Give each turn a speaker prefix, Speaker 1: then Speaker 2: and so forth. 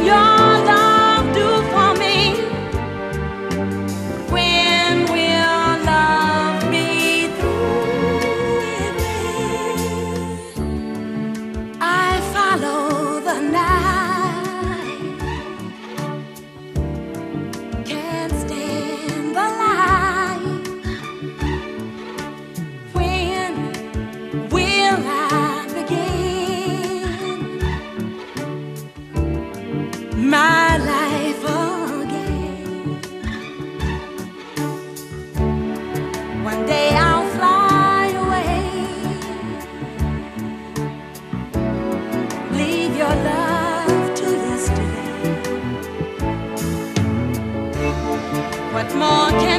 Speaker 1: your love do for me? When will love be through with me? I follow the night, can't stand the light. When will I begin my life again? One day I'll fly away, leave your love to yesterday. What more can